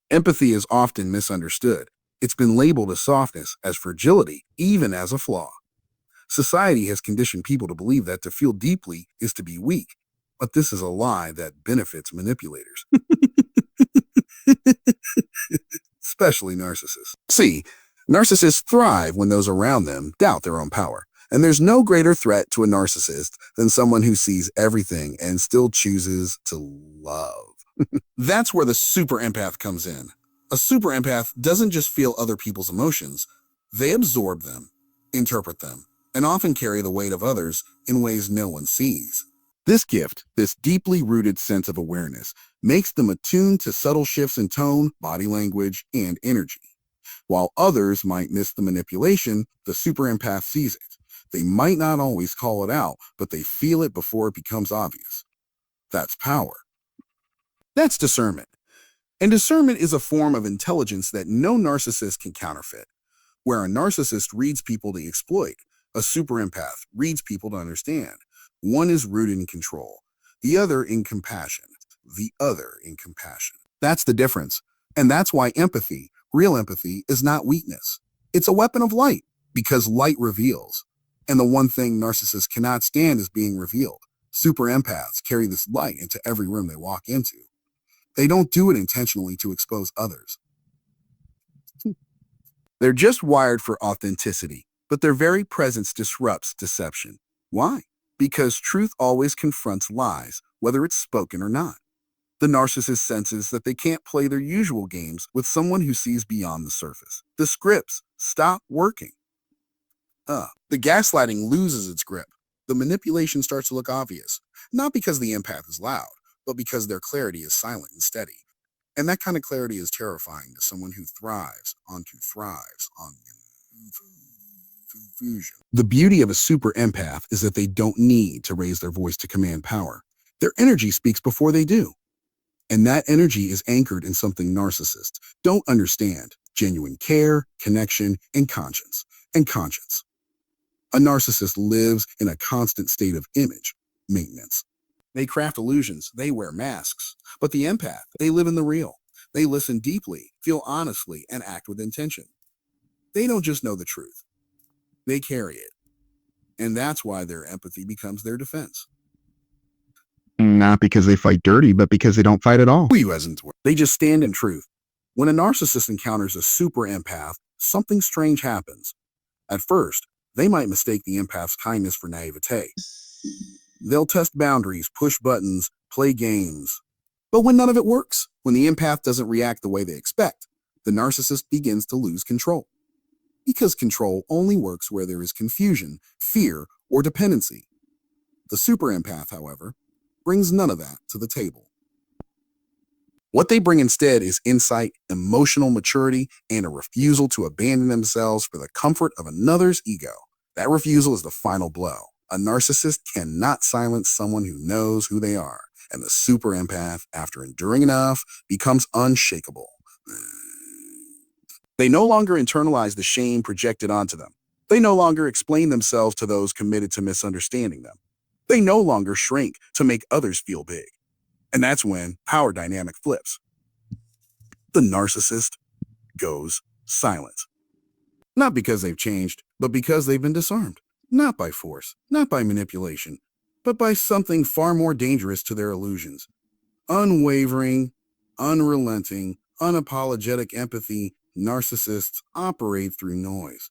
Empathy is often misunderstood. It's been labeled as softness, as fragility, even as a flaw. Society has conditioned people to believe that to feel deeply is to be weak. But this is a lie that benefits manipulators, especially narcissists. See, narcissists thrive when those around them doubt their own power. And there's no greater threat to a narcissist than someone who sees everything and still chooses to love. That's where the super empath comes in. A super empath doesn't just feel other people's emotions, they absorb them, interpret them, and often carry the weight of others in ways no one sees. This gift, this deeply rooted sense of awareness, makes them attuned to subtle shifts in tone, body language, and energy. While others might miss the manipulation, the super empath sees it. They might not always call it out, but they feel it before it becomes obvious. That's power. That's discernment. And discernment is a form of intelligence that no narcissist can counterfeit. Where a narcissist reads people to exploit, a super empath reads people to understand. One is rooted in control, the other in compassion, That's the difference. And that's why empathy, real empathy, is not weakness. It's a weapon of light, because light reveals. And the one thing narcissists cannot stand is being revealed. Super empaths carry this light into every room they walk into. They don't do it intentionally to expose others. They're just wired for authenticity, but their very presence disrupts deception. Why? Because truth always confronts lies, whether it's spoken or not. The narcissist senses that they can't play their usual games with someone who sees beyond the surface. The scripts stop working. The gaslighting loses its grip. The manipulation starts to look obvious, not because the empath is loud, but because their clarity is silent and steady. And that kind of clarity is terrifying to someone who thrives on confusion. The beauty of a super empath is that they don't need to raise their voice to command power. Their energy speaks before they do. And that energy is anchored in something narcissists don't understand: genuine care, connection, and conscience. A narcissist lives in a constant state of image maintenance. They craft illusions, they wear masks. But the empath, they live in the real. They listen deeply, feel honestly, and act with intention. They don't just know the truth, they carry it. And that's why their empathy becomes their defense. Not because they fight dirty, but because they don't fight at all. They just stand in truth. When a narcissist encounters a super empath, something strange happens. At first, they might mistake the empath's kindness for naivete. They'll test boundaries, push buttons, play games. But when none of it works, when the empath doesn't react the way they expect, the narcissist begins to lose control. Because control only works where there is confusion, fear, or dependency. The super empath, however, brings none of that to the table. What they bring instead is insight, emotional maturity, and a refusal to abandon themselves for the comfort of another's ego. That refusal is the final blow. A narcissist cannot silence someone who knows who they are, and the super empath, after enduring enough, becomes unshakable. They no longer internalize the shame projected onto them. They no longer explain themselves to those committed to misunderstanding them. They no longer shrink to make others feel big. And that's when power dynamic flips. The narcissist goes silent. Not because they've changed, but because they've been disarmed. Not by force, not by manipulation, but by something far more dangerous to their illusions. Unwavering, unrelenting, unapologetic empathy, narcissists operate through noise.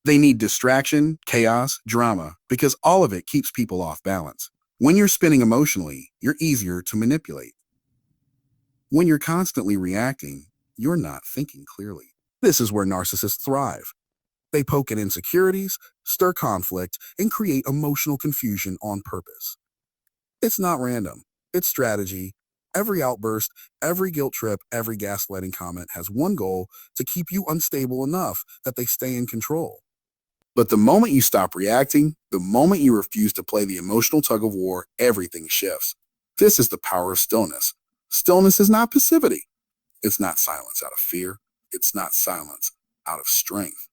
They need distraction, chaos, drama, because all of it keeps people off balance. When you're spinning emotionally, you're easier to manipulate. When you're constantly reacting, you're not thinking clearly. This is where narcissists thrive. They poke at insecurities, stir conflict, and create emotional confusion on purpose. It's not random. It's strategy. Every outburst, every guilt trip, every gaslighting comment has one goal: to keep you unstable enough that they stay in control. But the moment you stop reacting, the moment you refuse to play the emotional tug of war, everything shifts. This is the power of stillness. Stillness is not passivity. It's not silence out of fear. It's not silence out of strength.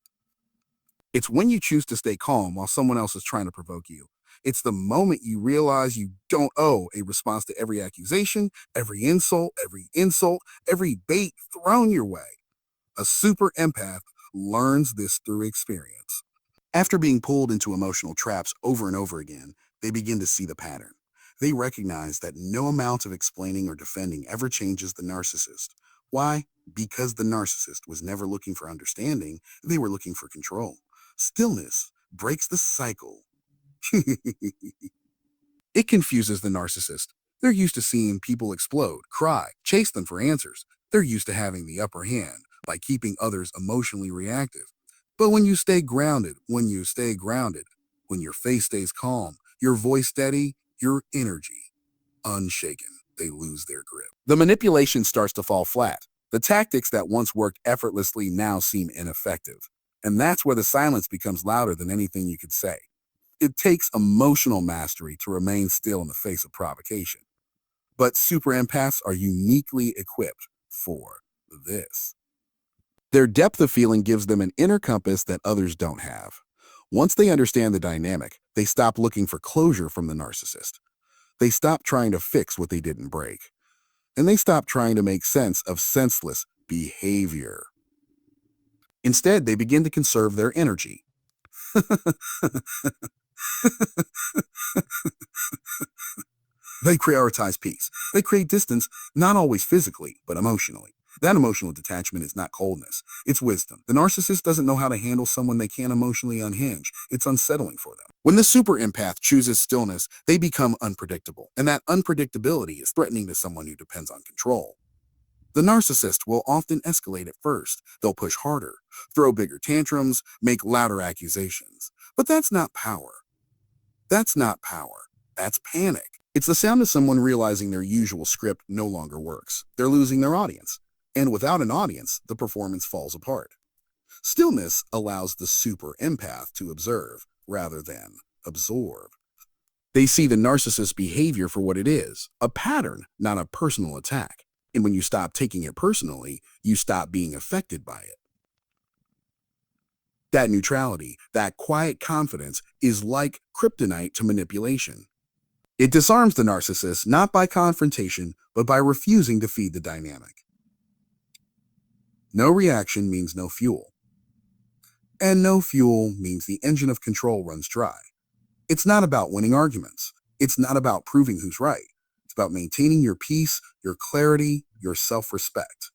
It's when you choose to stay calm while someone else is trying to provoke you. It's the moment you realize you don't owe a response to every accusation, every insult, every bait thrown your way. A super empath learns this through experience. After being pulled into emotional traps over and over again, they begin to see the pattern. They recognize that no amount of explaining or defending ever changes the narcissist. Why? Because the narcissist was never looking for understanding, they were looking for control. Stillness breaks the cycle. It confuses the narcissist. They're used to seeing people explode, cry, chase them for answers. They're used to having the upper hand by keeping others emotionally reactive. But when you stay grounded, when your face stays calm, your voice steady, your energy unshaken, they lose their grip. The manipulation starts to fall flat. The tactics that once worked effortlessly now seem ineffective. And that's where the silence becomes louder than anything you could say. It takes emotional mastery to remain still in the face of provocation. But super empaths are uniquely equipped for this. Their depth of feeling gives them an inner compass that others don't have. Once they understand the dynamic, they stop looking for closure from the narcissist. They stop trying to fix what they didn't break. And they stop trying to make sense of senseless behavior. Instead, they begin to conserve their energy. They prioritize peace. They create distance, not always physically, but emotionally. That emotional detachment is not coldness, it's wisdom. The narcissist doesn't know how to handle someone they can't emotionally unhinge. It's unsettling for them. When the super empath chooses stillness, they become unpredictable, and that unpredictability is threatening to someone who depends on control. The narcissist will often escalate at first. They'll push harder, throw bigger tantrums, make louder accusations. But that's not power. That's not power. That's panic. It's the sound of someone realizing their usual script no longer works. They're losing their audience. And without an audience, the performance falls apart. Stillness allows the super empath to observe rather than absorb. They see the narcissist's behavior for what it is, a pattern, not a personal attack. And when you stop taking it personally, you stop being affected by it. That neutrality, that quiet confidence is like kryptonite to manipulation. It disarms the narcissist not by confrontation, but by refusing to feed the dynamic. No reaction means no fuel. And no fuel means the engine of control runs dry. It's not about winning arguments. It's not about proving who's right. It's about maintaining your peace, your clarity, your self-respect.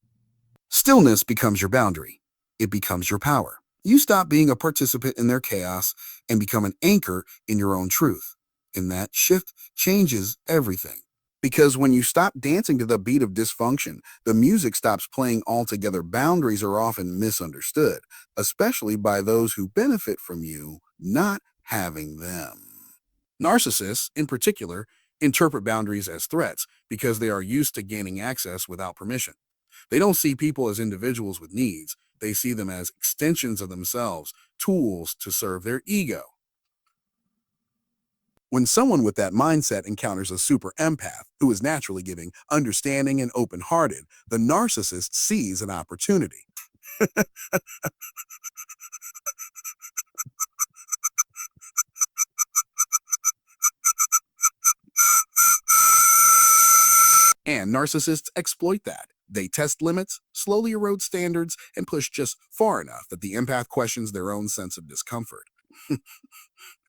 Stillness becomes your boundary. It becomes your power. You stop being a participant in their chaos and become an anchor in your own truth. And that shift changes everything. Because when you stop dancing to the beat of dysfunction, the music stops playing altogether. Boundaries are often misunderstood, especially by those who benefit from you not having them. Narcissists, in particular, interpret boundaries as threats because they are used to gaining access without permission. They don't see people as individuals with needs. They see them as extensions of themselves, tools to serve their ego. When someone with that mindset encounters a super empath who is naturally giving, understanding, and open-hearted, the narcissist sees an opportunity. And narcissists exploit that. They test limits, slowly erode standards, and push just far enough that the empath questions their own sense of discomfort.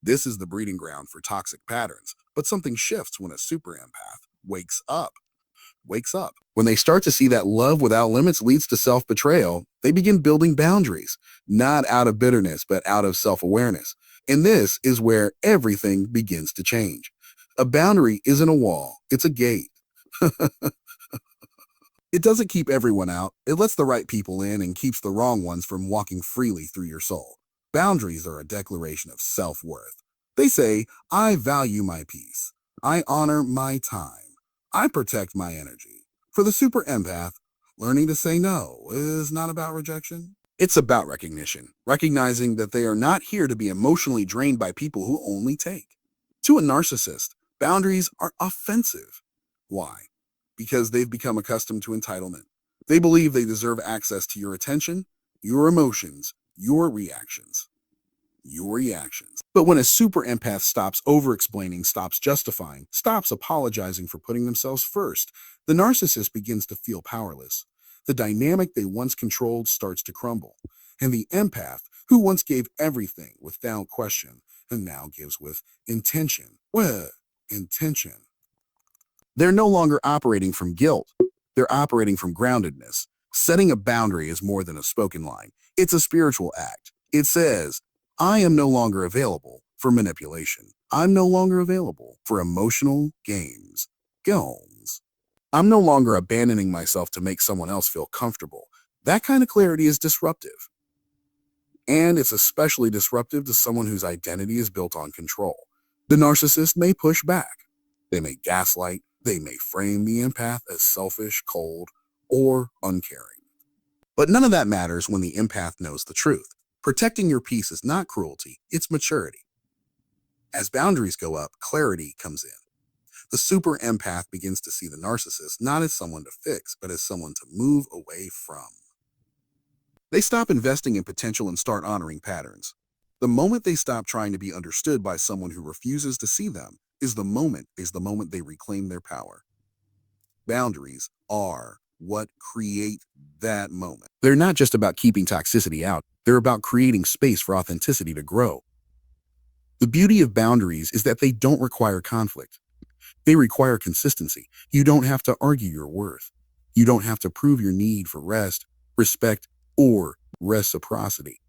This is the breeding ground for toxic patterns, but something shifts when a super empath wakes up. When they start to see that love without limits leads to self-betrayal, they begin building boundaries, not out of bitterness, but out of self-awareness. And this is where everything begins to change. A boundary isn't a wall, it's a gate. It doesn't keep everyone out. It lets the right people in and keeps the wrong ones from walking freely through your soul. Boundaries are a declaration of self-worth. They say, I value my peace. I honor my time. I protect my energy. For the super empath, learning to say no is not about rejection. It's about recognition, recognizing that they are not here to be emotionally drained by people who only take. To a narcissist, boundaries are offensive. Why? Because they've become accustomed to entitlement. They believe they deserve access to your attention, your emotions, your reactions. your reactions. But when a super empath stops over-explaining, stops justifying, stops apologizing for putting themselves first, the narcissist begins to feel powerless. The dynamic they once controlled starts to crumble. And the empath, who once gave everything without question, and now gives with intention. Intention. They're no longer operating from guilt. They're operating from groundedness. Setting a boundary is more than a spoken line. It's a spiritual act. It says, I am no longer available for manipulation. I'm no longer available for emotional games. I'm no longer abandoning myself to make someone else feel comfortable. That kind of clarity is disruptive. And it's especially disruptive to someone whose identity is built on control. The narcissist may push back. They may gaslight. They may frame the empath as selfish, cold, or uncaring. But none of that matters when the empath knows the truth. Protecting your peace is not cruelty, it's maturity. As boundaries go up, clarity comes in. The super empath begins to see the narcissist not as someone to fix, but as someone to move away from. They stop investing in potential and start honoring patterns. The moment they stop trying to be understood by someone who refuses to see them is the moment they reclaim their power. Boundaries are what create that moment. They're not just about keeping toxicity out. They're about creating space for authenticity to grow. The beauty of boundaries is that they don't require conflict. They require consistency. You don't have to argue your worth. You don't have to prove your need for rest, respect, or reciprocity.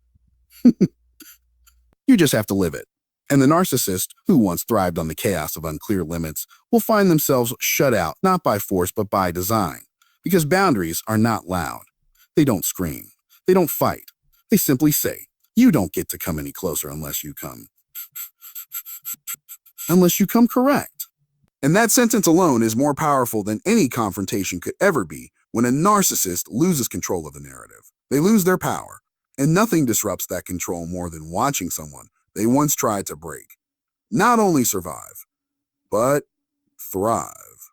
You just have to live it. And the narcissist, who once thrived on the chaos of unclear limits, will find themselves shut out, not by force, but by design. Because boundaries are not loud. They don't scream. They don't fight. They simply say, you don't get to come any closer unless you come correct. And that sentence alone is more powerful than any confrontation could ever be when a narcissist loses control of the narrative. They lose their power. And nothing disrupts that control more than watching someone they once tried to break not only survive, but thrive.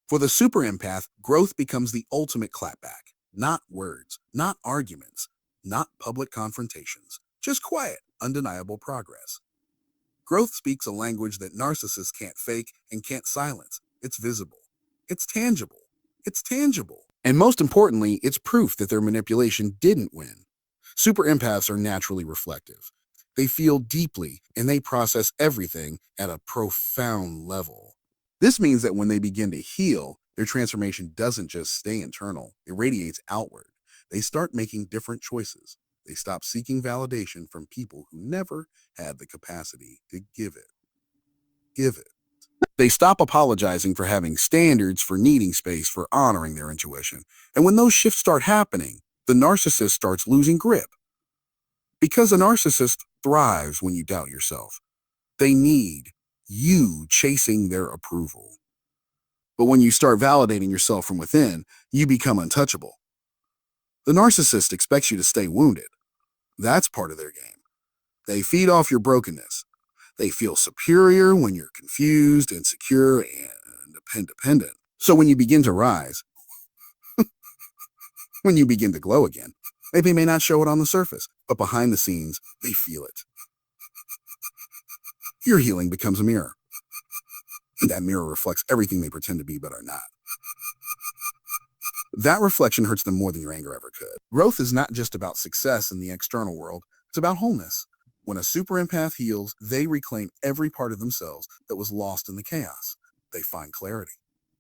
For the super empath, growth becomes the ultimate clapback. Not words, not arguments, not public confrontations, just quiet, undeniable progress. Growth speaks a language that narcissists can't fake and can't silence. It's visible. It's tangible. And most importantly, it's proof that their manipulation didn't win. Super empaths are naturally reflective. They feel deeply and they process everything at a profound level. This means that when they begin to heal, their transformation doesn't just stay internal, it radiates outward. They start making different choices. They stop seeking validation from people who never had the capacity to give it. They stop apologizing for having standards, for needing space, for honoring their intuition. And when those shifts start happening, the narcissist starts losing grip. Because a narcissist thrives when you doubt yourself. They need you chasing their approval. But when you start validating yourself from within, you become untouchable. The narcissist expects you to stay wounded. That's part of their game. They feed off your brokenness. They feel superior when you're confused, insecure, and dependent. So when you begin to rise, when you begin to glow again, they may not show it on the surface, but behind the scenes, they feel it. Your healing becomes a mirror. That mirror reflects everything they pretend to be but are not. That reflection hurts them more than your anger ever could. Growth is not just about success in the external world, it's about wholeness. When a super empath heals, they reclaim every part of themselves that was lost in the chaos. They find clarity.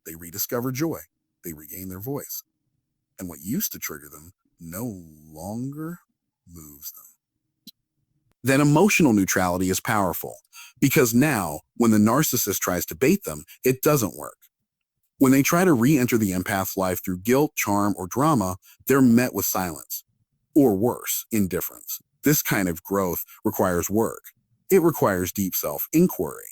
They rediscover joy. They regain their voice. And what used to trigger them no longer moves them. Then emotional neutrality is powerful, because now, when the narcissist tries to bait them, it doesn't work. When they try to re-enter the empath's life through guilt, charm, or drama, they're met with silence, or worse, indifference. This kind of growth requires work. It requires deep self-inquiry.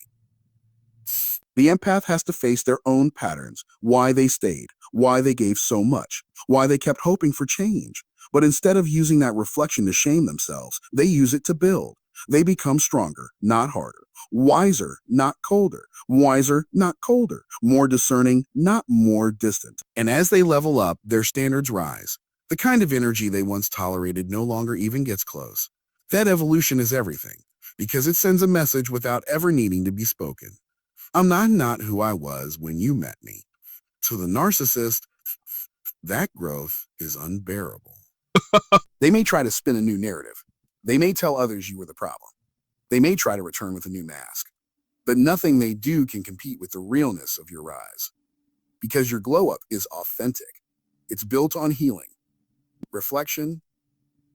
The empath has to face their own patterns, why they stayed, why they gave so much, why they kept hoping for change. But instead of using that reflection to shame themselves, they use it to build. They become stronger, not harder. Wiser, not colder. Wiser, not colder. More discerning, not more distant. And as they level up, their standards rise. The kind of energy they once tolerated no longer even gets close. That evolution is everything, because it sends a message without ever needing to be spoken. I'm not who I was when you met me. To the narcissist, that growth is unbearable. They may try to spin a new narrative. They may tell others you were the problem. They may try to return with a new mask. But nothing they do can compete with the realness of your rise. Because your glow up is authentic. It's built on healing, reflection,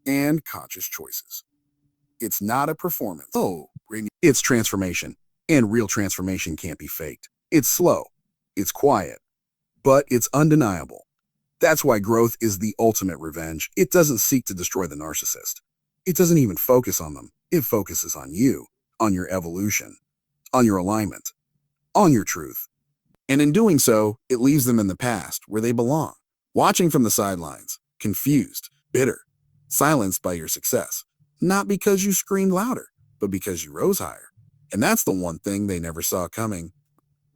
and conscious choices. It's not a performance. It's transformation. And real transformation can't be faked. It's slow. It's quiet. But it's undeniable. That's why growth is the ultimate revenge. It doesn't seek to destroy the narcissist. It doesn't even focus on them. It focuses on you, on your evolution, on your alignment, on your truth. And in doing so, it leaves them in the past where they belong, watching from the sidelines, confused, bitter, silenced by your success. Not because you screamed louder, but because you rose higher. And that's the one thing they never saw coming.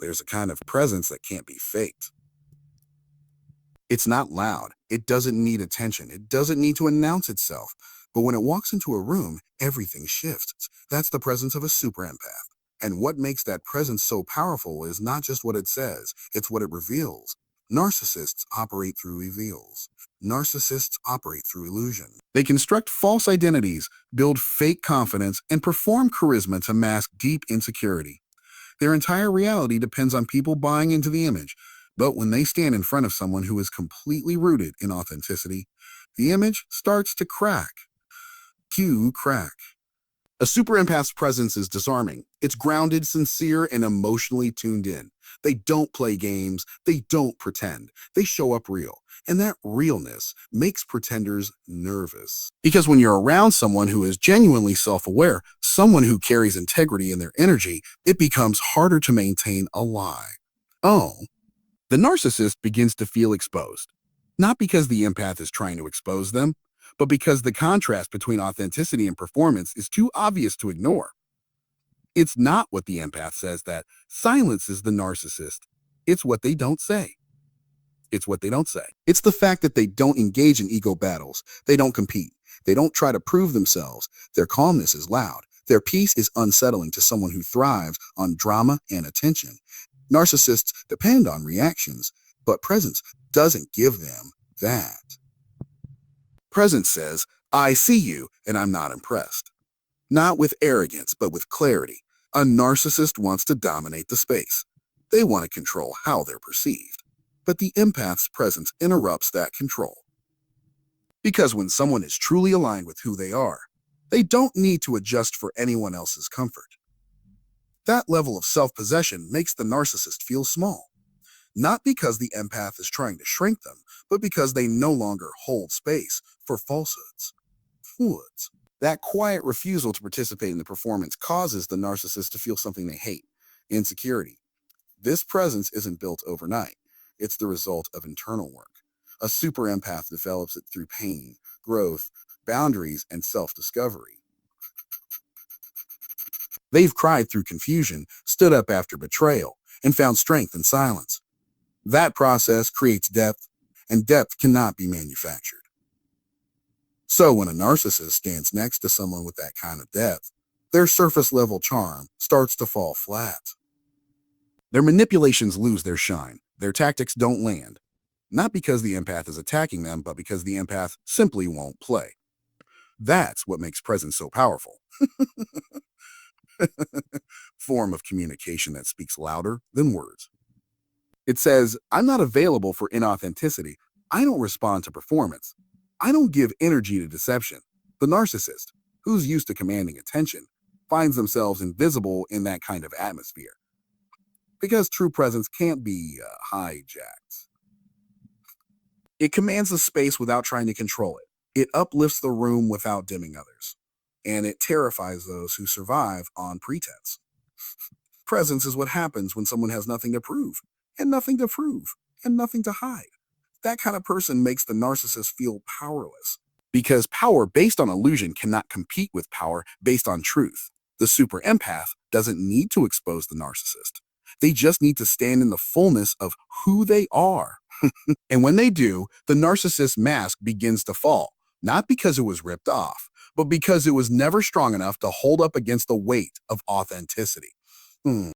There's a kind of presence that can't be faked. It's not loud. It doesn't need attention. It doesn't need to announce itself. But when it walks into a room, everything shifts. That's the presence of a super empath. And what makes that presence so powerful is not just what it says, it's what it reveals. Narcissists operate through reveals. Narcissists operate through illusion. They construct false identities, build fake confidence, and perform charisma to mask deep insecurity. Their entire reality depends on people buying into the image. But when they stand in front of someone who is completely rooted in authenticity, the image starts to crack. Cue crack. A super empath's presence is disarming. It's grounded, sincere, and emotionally tuned in. They don't play games. They don't pretend. They show up real. And that realness makes pretenders nervous. Because when you're around someone who is genuinely self-aware, someone who carries integrity in their energy, it becomes harder to maintain a lie. The narcissist begins to feel exposed. Not because the empath is trying to expose them, but because the contrast between authenticity and performance is too obvious to ignore. It's not what the empath says that silences the narcissist. It's what they don't say. It's what they don't say. It's the fact that they don't engage in ego battles. They don't compete. They don't try to prove themselves. Their calmness is loud. Their peace is unsettling to someone who thrives on drama and attention. Narcissists depend on reactions, but presence doesn't give them that. Presence says, I see you and I'm not impressed. Not with arrogance, but with clarity. A narcissist wants to dominate the space. They want to control how they're perceived. But the empath's presence interrupts that control. Because when someone is truly aligned with who they are, they don't need to adjust for anyone else's comfort. That level of self-possession makes the narcissist feel small. Not because the empath is trying to shrink them, but because they no longer hold space for falsehoods. That quiet refusal to participate in the performance causes the narcissist to feel something they hate, insecurity. This presence isn't built overnight. It's the result of internal work. A super empath develops it through pain, growth, boundaries, and self-discovery. They've cried through confusion, stood up after betrayal, and found strength in silence. That process creates depth, and depth cannot be manufactured. So when a narcissist stands next to someone with that kind of depth, their surface-level charm starts to fall flat. Their manipulations lose their shine. Their tactics don't land. Not because the empath is attacking them, but because the empath simply won't play. That's what makes presence so powerful. Form of communication that speaks louder than words. It says, I'm not available for inauthenticity. I don't respond to performance. I don't give energy to deception. The narcissist, who's used to commanding attention, finds themselves invisible in that kind of atmosphere. Because true presence can't be hijacked. It commands the space without trying to control it. It uplifts the room without dimming others. And it terrifies those who survive on pretense. Presence is what happens when someone has nothing to prove, and nothing to prove, and nothing to hide. That kind of person makes the narcissist feel powerless. Because power based on illusion cannot compete with power based on truth. The super empath doesn't need to expose the narcissist. They just need to stand in the fullness of who they are. And when they do, the narcissist's mask begins to fall, not because it was ripped off, but because it was never strong enough to hold up against the weight of authenticity.